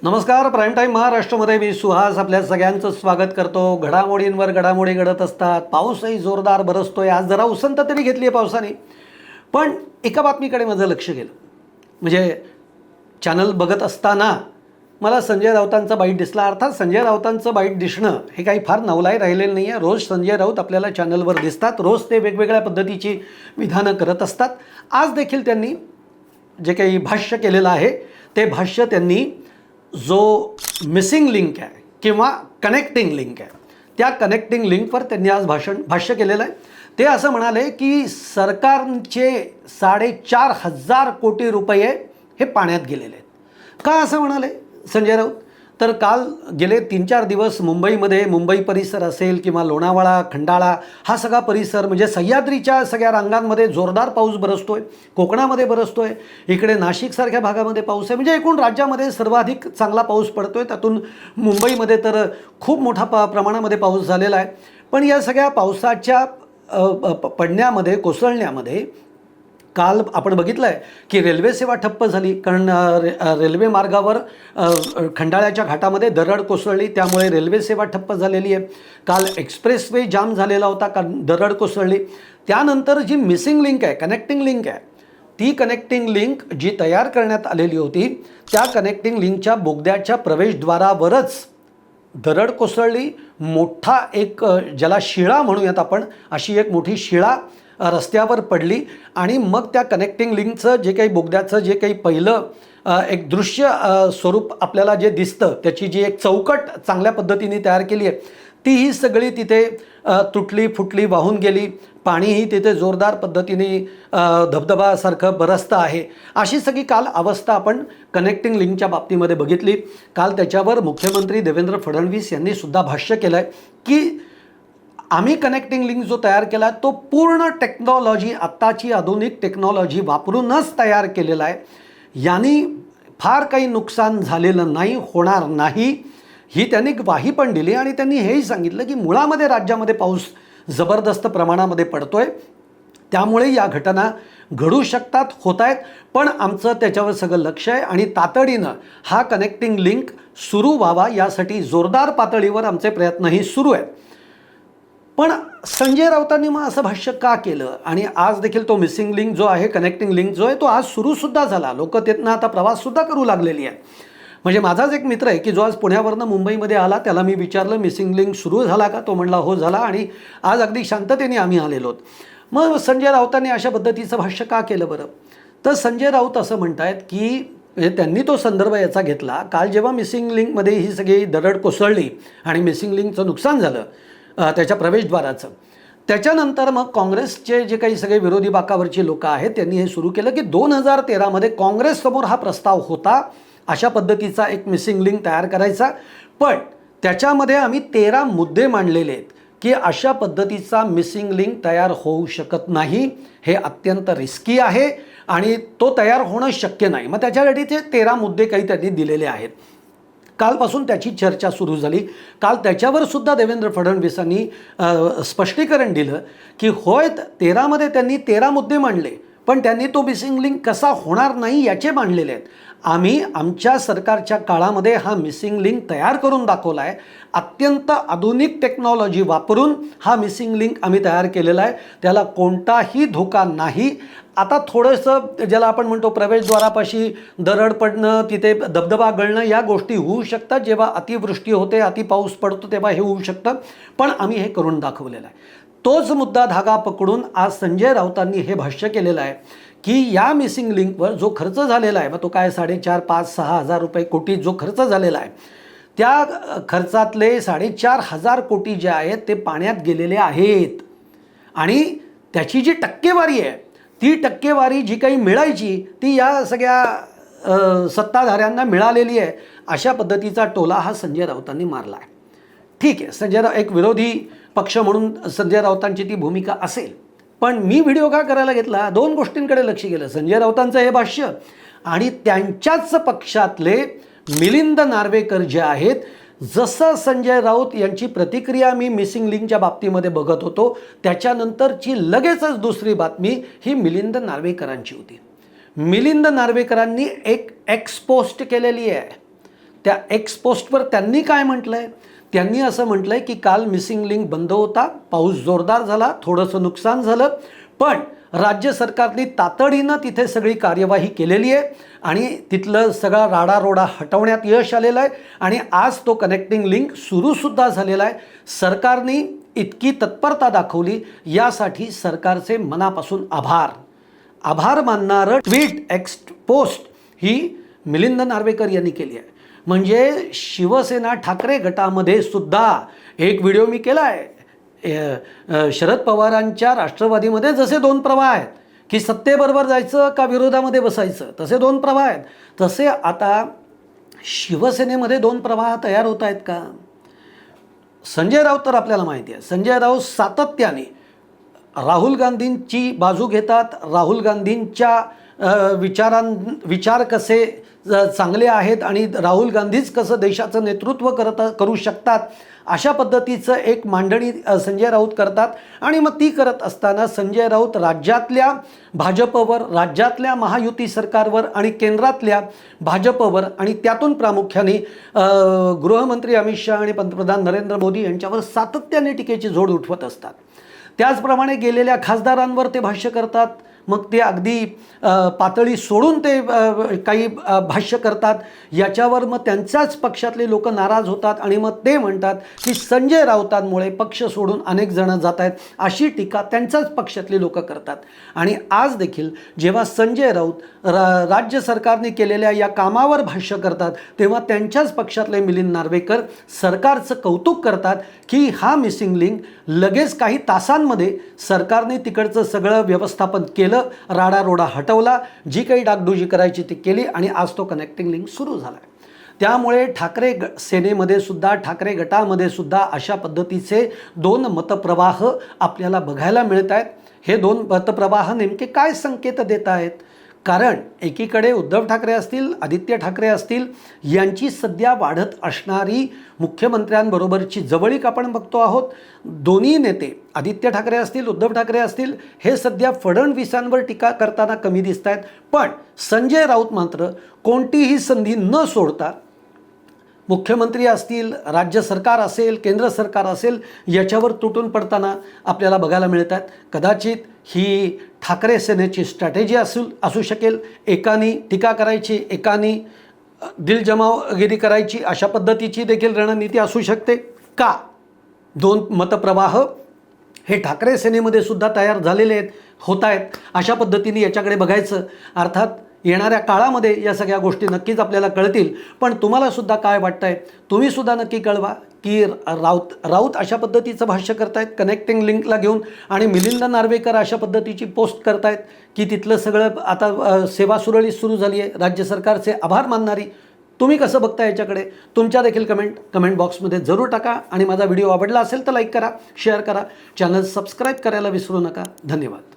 नमस्कार. Prime time महाराष्ट्रामध्ये मी सुहास आपल्या सगळ्यांचं स्वागत करतो. घडामोडींवर घडामोडी घडत असतात. पाऊसही जोरदार बरसतोय. आज जरा उसंत तरी घेतली आहे पावसाने, पण एका बातमीकडे माझं लक्ष गेलं. म्हणजे चॅनल बघत असताना मला संजय राऊतांचा बाईट दिसला. अर्थात संजय राऊतांचं बाईट दिसणं हे काही फार नवलाही राहिलेलं नाही आहे. रोज संजय राऊत आपल्याला चॅनलवर दिसतात. रोज ते वेगवेगळ्या पद्धतीची विधानं करत असतात. आज देखील त्यांनी जे काही भाष्य केलेलं आहे ते भाष्य त्यांनी जो मिसिंग लिंक आहे किंवा कनेक्टिंग लिंक आहे त्या कनेक्टिंग लिंकवर त्यांनी आज भाष्य केलेलं आहे. ते असं म्हणाले की सरकारचे 4,500 कोटी रुपये हे पाण्यात गेलेले आहेत. का असं म्हणाले संजय राऊत? तर काल गेले 3-4 दिवस मुंबईमध्ये, मुंबई परिसर असेल किंवा लोणावळा, खंडाळा हा सगळा परिसर म्हणजे सह्याद्रीच्या सगळ्या रांगांमध्ये जोरदार पाऊस बरसतोय. कोकणामध्ये बरसतोय. इकडे नाशिकसारख्या भागामध्ये पाऊस आहे. म्हणजे एकूण राज्यामध्ये सर्वाधिक चांगला पाऊस पडतोय. त्यातून मुंबईमध्ये तर खूप मोठा प्रमाणामध्ये पाऊस झालेला आहे. पण या सगळ्या पावसाच्या पडण्यामध्ये, कोसळण्यामध्ये काल आपण बघितलं आहे की रेल्वे सेवा ठप्प झाली. कारण रेल्वे मार्गावर खंडाळ्याच्या घाटामध्ये दरड कोसळली, त्यामुळे रेल्वे सेवा ठप्प झालेली आहे. काल एक्सप्रेसवे जाम झालेला होता, कारण दरड कोसळली. त्यानंतर जी मिसिंग लिंक आहे, कनेक्टिंग लिंक आहे, ती कनेक्टिंग लिंक जी तयार करण्यात आलेली होती त्या कनेक्टिंग लिंकच्या बोगद्याच्या प्रवेशद्वारावरच दरड कोसळली. मोठा एक ज्याला शिळा म्हणूयात आपण, अशी एक मोठी शिळा रस्त्यावर पडली आणि मग त्या कनेक्टिंग लिंकचं जे काही बोगद्याचं जे काही पहिलं एक दृश्य स्वरूप आपल्याला जे दिसतं, त्याची जी एक चौकट चांगल्या पद्धतीने तयार केली आहे तीही सगळी तिथे तुटली फुटली, वाहून गेली. पाणीही तिथे जोरदार पद्धतीने धबधबासारखं बरसतं आहे. अशी सगळी काल अवस्था आपण कनेक्टिंग लिंकच्या बाबतीमध्ये बघितली. काल त्याच्यावर मुख्यमंत्री देवेंद्र फडणवीस यांनी सुद्धा भाष्य केलं आहे की आम्ही कनेक्टिंग लिंक जो तयार केला तो पूर्ण टेक्नॉलॉजी, आत्ताची आधुनिक टेक्नॉलॉजी वापरूनच तयार केलेला आहे. यांनी फार काही नुकसान झालेलं नाही, होणार नाही, ही त्यांनी ग्वाही पण दिली. आणि त्यांनी हेही सांगितलं की मुळामध्ये राज्यामध्ये पाऊस जबरदस्त प्रमाणामध्ये पडतोय, त्यामुळे या घटना घडू शकतात, होत आहेत. पण आमचं त्याच्यावर सगळं लक्ष आहे आणि तातडीनं हा कनेक्टिंग लिंक सुरू व्हावा यासाठी जोरदार पातळीवर आमचे प्रयत्नही सुरू आहेत. पण संजय राऊतांनी मग असं भाष्य का केलं? आणि आज देखील तो मिसिंग लिंक जो आहे, कनेक्टिंग लिंक जो आहे, तो आज सुरूसुद्धा झाला. लोक तिथनं आता प्रवाससुद्धा करू लागलेली आहे. म्हणजे माझाच एक मित्र आहे की जो आज पुण्यावरनं मुंबईमध्ये आला, त्याला मी विचारलं मिसिंग लिंक सुरू झाला का? तो म्हणला हो झाला, आणि आज अगदी शांततेने आम्ही आलेलो आहोत. मग संजय राऊतांनी अशा पद्धतीचं भाष्य का केलं बरं? तर संजय राऊत असं म्हणत आहेत की त्यांनी तो संदर्भ याचा घेतला, काल जेव्हा मिसिंग लिंकमध्ये ही सगळी दरड कोसळली आणि मिसिंग लिंकचं नुकसान झालं त्याच्या प्रवेशद्वाराचं, त्याच्यानंतर मग काँग्रेसचे जे काही सगळे विरोधी बाकावरची लोक आहेत त्यांनी हे सुरू केलं की 2013मध्ये काँग्रेससमोर हा प्रस्ताव होता अशा पद्धतीचा एक मिसिंग लिंक तयार करायचा. पण त्याच्यामध्ये आम्ही 13 मुद्दे मांडलेले आहेत की अशा पद्धतीचा मिसिंग लिंक तयार होऊ शकत नाही, हे अत्यंत रिस्की आहे आणि तो तयार होणं शक्य नाही. मग त्याच्यासाठी ते 13 मुद्दे काही त्यांनी दिलेले आहेत. कालपासून त्याची चर्चा सुरू झाली. काल त्याच्यावर सुद्धा देवेंद्र फडणवीसांनी स्पष्टीकरण दिलं की होय 13मध्ये त्यांनी 13 मुद्दे मांडले, पण त्यांनी तो मिसिंग लिंक कसा होणार नाही याचे मांडलेले आहेत. आम्ही आमच्या सरकारच्या काळामध्ये हा मिसिंग लिंक तयार करून दाखवला आहे. अत्यंत आधुनिक टेक्नॉलॉजी वापरून हा मिसिंग लिंक आम्ही तयार केलेला आहे. त्याला कोणताही धोका नाही. आता थोडंसं ज्याला आपण म्हणतो प्रवेशद्वारापाशी दरड पडणं, तिथे धबधबा गळणं, या गोष्टी होऊ शकतात. जेव्हा अतिवृष्टी होते, अति पाऊस पडतो तेव्हा हे होऊ शकतं, पण आम्ही हे करून दाखवलेलं आहे. तोच मुद्दा धागा पकडून आज संजय राऊतांनी हे भाष्य केलेलं आहे की या मिसिंग लिंकवर जो खर्च झालेला आहे, मग तो काय 4,500, 5,000, 6,000 रुपये कोटी जो खर्च झालेला आहे, त्या खर्चातले 4,500 कोटी जे आहेत ते पाण्यात गेलेले आहेत. आणि त्याची जी टक्केवारी आहे, ती टक्केवारी जी काही मिळायची ती या सगळ्या सत्ताधाऱ्यांना मिळालेली आहे. अशा पद्धतीचा टोला हा संजय राऊतांनी मारला आहे. ठीक आहे, एक विरोधी पक्ष म्हणून संजय राऊतांची ती भूमिका असेल, पण मी व्हिडिओ का करायला घेतला? 2 गोष्टींकडे लक्ष गेलं. संजय राऊतांचं हे भाष्य आणि त्यांच्याच पक्षातले मिलिंद नार्वेकर जे आहेत. जसं संजय राऊत यांची प्रतिक्रिया मी मिसिंग लिंकच्या बाबतीमध्ये बघत होतो, त्याच्यानंतरची लगेचच दुसरी बातमी ही मिलिंद नार्वेकरांची होती. मिलिंद नार्वेकरांनी एक एक्स पोस्ट केलेली आहे. त्या एक्स पोस्टवर त्यांनी काय म्हटलं आहे? त्यांनी असं म्हटलं आहे की काल मिसिंग लिंक बंद होता, पाऊस जोरदार झाला, थोडंसं नुकसान झालं, पण राज्य सरकारने तातडीनं तिथे सगळी कार्यवाही केलेली आहे आणि तिथलं सगळा राडारोडा हटवण्यात यश आलेलं आहे आणि आज तो कनेक्टिंग लिंक सुरूसुद्धा झालेला आहे. सरकारने इतकी तत्परता दाखवली, यासाठी सरकारचे मनापासून आभार मानणारं ट्विट एक्स पोस्ट ही मिलिंद नार्वेकर यांनी केली आहे. म्हणजे शिवसेना ठाकरे गटामध्ये सुद्धा एक व्हिडिओ मी केला आहे, शरद पवारांच्या राष्ट्रवादीमध्ये जसे दोन प्रवाह आहेत की सत्तेबरोबर जायचं का विरोधामध्ये बसायचं, तसे दोन प्रवाह आहेत, तसे आता शिवसेनेमध्ये दोन प्रवाह तयार होत आहेत का? संजय राऊत तर आपल्याला माहिती आहे, संजय राऊत सातत्याने राहुल गांधींची बाजू घेतात, राहुल गांधींच्या विचार कसे चांगले आहेत आणि राहुल गांधीच कसं देशाचं नेतृत्व करू शकतात अशा पद्धतीचं एक मांडणी संजय राऊत करतात. आणि मग ती करत असताना संजय राऊत राज्यातल्या भाजपवर, राज्यातल्या महायुती सरकारवर आणि केंद्रातल्या भाजपवर आणि त्यातून प्रामुख्याने गृहमंत्री अमित शहा आणि पंतप्रधान नरेंद्र मोदी यांच्यावर सातत्याने टीकेची झोड उठवत असतात. त्याचप्रमाणे गेलेल्या खासदारांवर ते भाष्य करतात, मग ते अगदी पातळी सोडून ते काही भाष्य करतात. याच्यावर मग त्यांच्याच पक्षातले लोक नाराज होतात आणि मग ते म्हणतात की संजय राऊतांमुळे पक्ष सोडून अनेक जण जात आहेत, अशी टीका त्यांच्याच पक्षातली लोक करतात. आणि आज देखील जेव्हा संजय राऊत राज्य सरकारने केलेल्या या कामावर भाष्य करतात, तेव्हा त्यांच्याच पक्षातले मिलिंद नार्वेकर सरकारचं कौतुक करतात की हा मिसिंग लिंक लगेच काही तासांमध्ये सरकारने तिकडचं सगळं व्यवस्थापन केलं, राडारोडा हटवला, जी काही डागडुजी करायची ती केली आणि आज तो कनेक्टिंग लिंक सुरू झाला. त्यामुळे ठाकरे सेनेमध्ये सुद्धा, ठाकरे गटामध्ये सुद्धा अशा पद्धतीचे दोन मतप्रवाह आपल्याला बघायला मिळत आहेत. हे दोन मतप्रवाह नेमके काय संकेत देत आहेत? कारण एकीकडे उद्धव ठाकरे असतील, आदित्य ठाकरे असतील, यांची सध्या वाढत असणारी मुख्यमंत्र्यांबरोबरची जवळीक आपण बघतो आहोत. दोन्ही नेते आदित्य ठाकरे असतील, उद्धव ठाकरे असतील, हे सध्या फडणवीसांवर टीका करताना कमी दिसत आहेत. पण संजय राऊत मात्र कोणतीही संधी न सोडता मुख्यमंत्री असतील, राज्य सरकार असेल, केंद्र सरकार असेल, याच्यावर तुटून पडताना आपल्याला बघायला मिळतात. कदाचित ही ठाकरे सेनेची स्ट्रॅटेजी असू शकेल. एकानी टीका करायची, एकानी दिलजमावगिरी करायची, अशा पद्धतीची देखील रणनीती असू शकते का? दोन मतप्रवाह हे ठाकरे सेनेमध्ये सुद्धा तयार झालेले होत आहेत. अशा पद्धतीने याच्याकडे बघायचं. अर्थात येणाऱ्या काळामध्ये या सगळ्या गोष्टी नक्कीच आपल्याला कळतील. पण तुम्हाला सुद्धा काय वाटतंय? तुम्ही सुद्धा नक्की कळवा की राऊत अशा पद्धतीचं भाष्य करतायत कनेक्टिंग लिंकला घेऊन आणि मिलिंद नार्वेकर अशा पद्धतीची पोस्ट करतायत की तिथलं सगळं आता सेवा सुरळीत सुरू झाली आहे, राज्य सरकारचे आभार मानणारी. तुम्ही कसं बघता याच्याकडे? तुमच्या देखील कमेंट बॉक्समध्ये जरूर टाका. आणि माझा व्हिडिओ आवडला असेल तर लाईक करा, शेअर करा, चॅनल सबस्क्राईब करायला विसरू नका. धन्यवाद.